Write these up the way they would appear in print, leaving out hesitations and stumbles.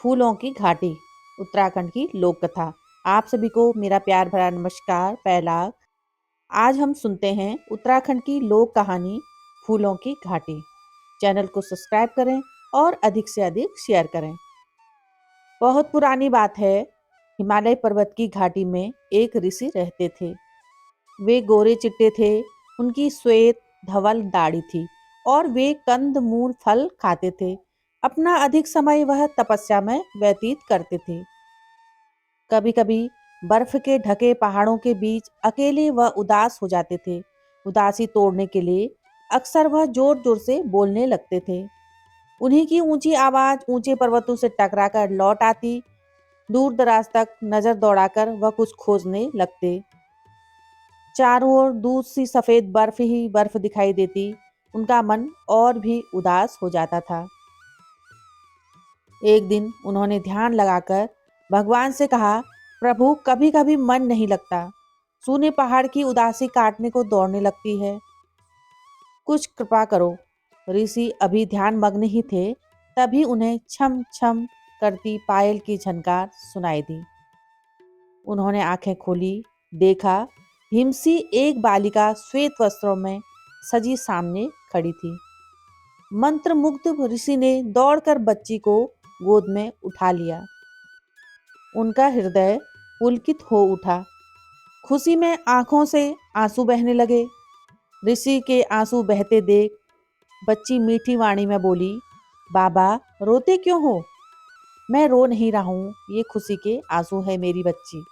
फूलों की घाटी उत्तराखंड की लोक कथा। आप सभी को मेरा प्यार भरा नमस्कार। पहला आज हम सुनते हैं उत्तराखंड की लोक कहानी फूलों की घाटी। चैनल को सब्सक्राइब करें और अधिक से अधिक शेयर करें। बहुत पुरानी बात है, हिमालय पर्वत की घाटी में एक ऋषि रहते थे। वे गोरे चिट्टे थे, उनकी श्वेत धवल दाढ़ी थी और वे कंद मूल फल खाते थे। अपना अधिक समय वह तपस्या में व्यतीत करते थे। कभी कभी बर्फ के ढके पहाड़ों के बीच अकेले वह उदास हो जाते थे। उदासी तोड़ने के लिए अक्सर वह जोर जोर से बोलने लगते थे। उन्हीं की ऊंची आवाज ऊंचे पर्वतों से टकराकर लौट आती। दूर दराज तक नजर दौड़ाकर वह कुछ खोजने लगते। चारों ओर दूध सी सफेद बर्फ ही बर्फ दिखाई देती। उनका मन और भी उदास हो जाता था। एक दिन उन्होंने ध्यान लगाकर भगवान से कहा, प्रभु कभी कभी मन नहीं लगता, सूने पहाड़ की उदासी काटने को दौड़ने लगती है, कुछ कृपा करो। ऋषि अभी ध्यान मग्न ही थे, तभी उन्हें छम छम करती पायल की झनकार सुनाई दी। उन्होंने आंखें खोली, देखा हिमसी एक बालिका श्वेत वस्त्रों में सजी सामने खड़ी थी। मंत्रमुग्ध ऋषि ने दौड़कर बच्ची को गोद में उठा लिया। उनका हृदय पुलकित हो उठा। खुशी में आंखों से आंसू बहने लगे। ऋषि के आंसू बहते देख बच्ची मीठी वाणी में बोली, बाबा रोते क्यों हो? मैं रो नहीं रहा हूँ, ये खुशी के आंसू है मेरी बच्ची।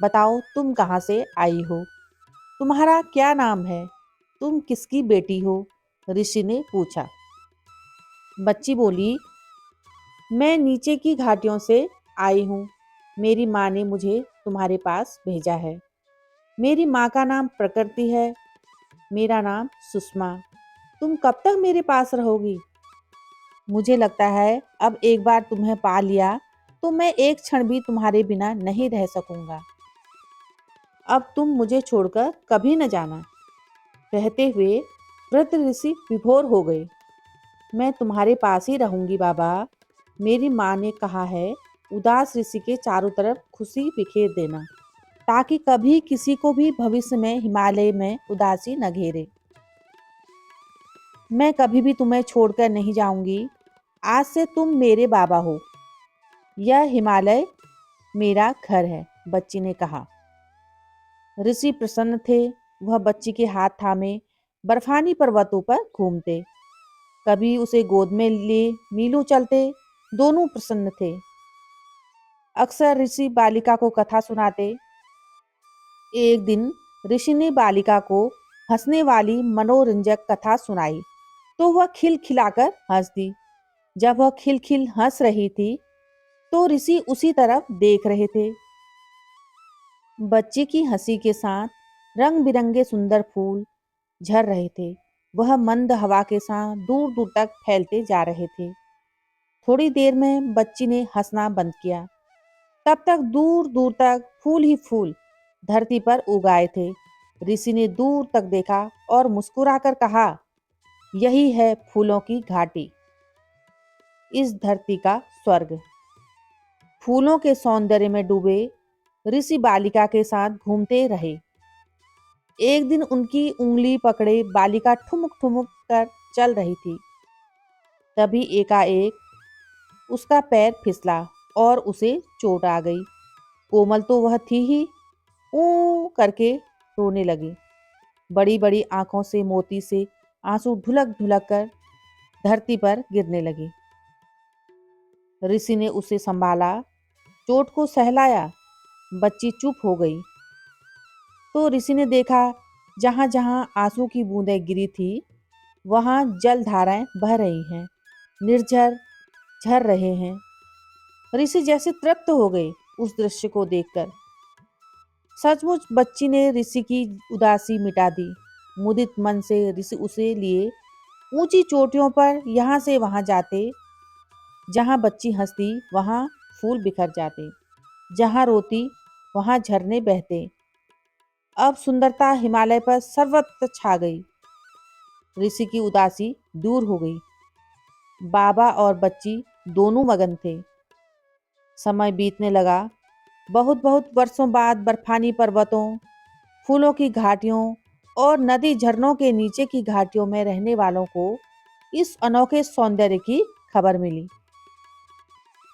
बताओ तुम कहाँ से आई हो? तुम्हारा क्या नाम है? तुम किसकी बेटी हो? ऋषि ने पूछा। बच्ची बोली, मैं नीचे की घाटियों से आई हूँ। मेरी माँ ने मुझे तुम्हारे पास भेजा है। मेरी माँ का नाम प्रकृति है, मेरा नाम सुषमा। तुम कब तक मेरे पास रहोगी? मुझे लगता है अब एक बार तुम्हें पा लिया तो मैं एक क्षण भी तुम्हारे बिना नहीं रह सकूंगा। अब तुम मुझे छोड़कर कभी न जाना। कहते हुए वृद्ध ऋषि विभोर हो गए। मैं तुम्हारे पास ही रहूंगी बाबा। मेरी माँ ने कहा है, उदास ऋषि के चारों तरफ खुशी बिखेर देना, ताकि कभी किसी को भी भविष्य में हिमालय में उदासी न घेरे। मैं कभी भी तुम्हें छोड़कर नहीं जाऊंगी। आज से तुम मेरे बाबा हो। यह हिमालय मेरा घर है, बच्ची ने कहा। ऋषि प्रसन्न थे। वह बच्ची के हाथ थामे बर्फानी पर्वतों पर घूमते, कभी उसे गोद में लिए मीलों चलते। दोनों प्रसन्न थे। अक्सर ऋषि बालिका को कथा सुनाते। एक दिन ऋषि ने बालिका को हंसने वाली मनोरंजक कथा सुनाई तो वह खिलखिलाकर हंस दी। जब वह खिलखिल हंस रही थी तो ऋषि उसी तरफ देख रहे थे। बच्ची की हंसी के साथ रंग बिरंगे सुंदर फूल झर रहे थे। वह मंद हवा के साथ दूर दूर तक फैलते जा रहे थे। थोड़ी देर में बच्ची ने हंसना बंद किया। तब तक दूर दूर तक फूल ही फूल धरती पर उगाए थे। ऋषि ने दूर तक देखा और मुस्कुराकर कहा, यही है फूलों की घाटी, इस धरती का स्वर्ग। फूलों के सौंदर्य में डूबे ऋषि बालिका के साथ घूमते रहे। एक दिन उनकी उंगली पकड़े बालिका ठुमुक ठुमुक कर चल रही थी। तभी एकाएक उसका पैर फिसला और उसे चोट आ गई। कोमल तो वह थी ही, ऊ करके रोने लगी। बड़ी बड़ी आंखों से मोती से आंसू ढुलक ढुलक कर धरती पर गिरने लगे। ऋषि ने उसे संभाला, चोट को सहलाया। बच्ची चुप हो गई तो ऋषि ने देखा, जहां जहां आंसू की बूंदें गिरी थी वहां जल धाराएं बह रही हैं, निर्झर झर रहे हैं। ऋषि जैसे तृप्त हो गए उस दृश्य को देखकर। सचमुच बच्ची ने ऋषि की उदासी मिटा दी। मुदित मन से ऋषि उसे लिए ऊंची चोटियों पर यहाँ से वहां जाते। जहां बच्ची हंसती वहां फूल बिखर जाते, जहां रोती वहां झरने बहते। अब सुंदरता हिमालय पर सर्वत्र छा गई। ऋषि की उदासी दूर हो गई। बाबा और बच्ची दोनों मगन थे। समय बीतने लगा। बहुत बहुत वर्षों बाद बर्फानी पर्वतों, फूलों की घाटियों और नदी झरनों के नीचे की घाटियों में रहने वालों को इस अनोखे सौंदर्य की खबर मिली।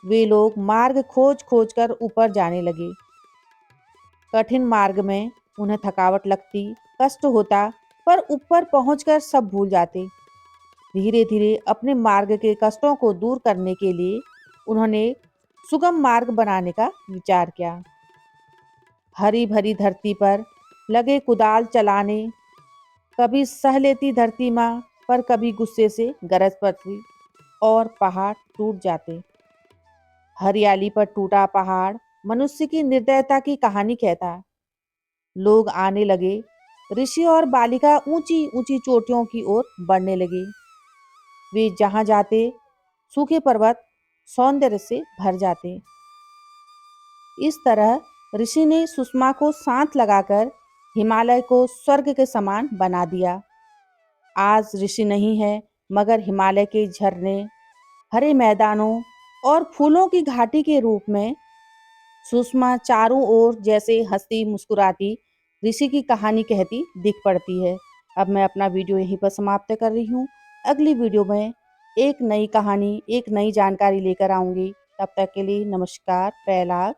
वे लोग मार्ग खोज खोज कर ऊपर जाने लगे। कठिन मार्ग में उन्हें थकावट लगती, कष्ट होता, पर ऊपर पहुंचकर सब भूल जाते। धीरे धीरे अपने मार्ग के कष्टों को दूर करने के लिए उन्होंने सुगम मार्ग बनाने का विचार किया। हरी भरी धरती पर लगे कुदाल चलाने, कभी सह लेती धरती माँ, पर कभी गुस्से से गरज पड़ती और पहाड़ टूट जाते। हरियाली पर टूटा पहाड़ मनुष्य की निर्दयता की कहानी कहता। लोग आने लगे। ऋषि और बालिका ऊंची ऊंची चोटियों की ओर बढ़ने लगे। वे जहां जाते सूखे पर्वत सौंदर्य से भर जाते। इस तरह ऋषि ने सुषमा को साथ लगाकर हिमालय को स्वर्ग के समान बना दिया। आज ऋषि नहीं है, मगर हिमालय के झरने, हरे मैदानों और फूलों की घाटी के रूप में सुषमा चारों ओर जैसे हंसती मुस्कुराती ऋषि की कहानी कहती दिख पड़ती है। अब मैं अपना वीडियो यहीं पर समाप्त कर रही हूँ। अगली वीडियो में एक नई कहानी, एक नई जानकारी लेकर आऊंगी। तब तक के लिए नमस्कार, प्रणाम।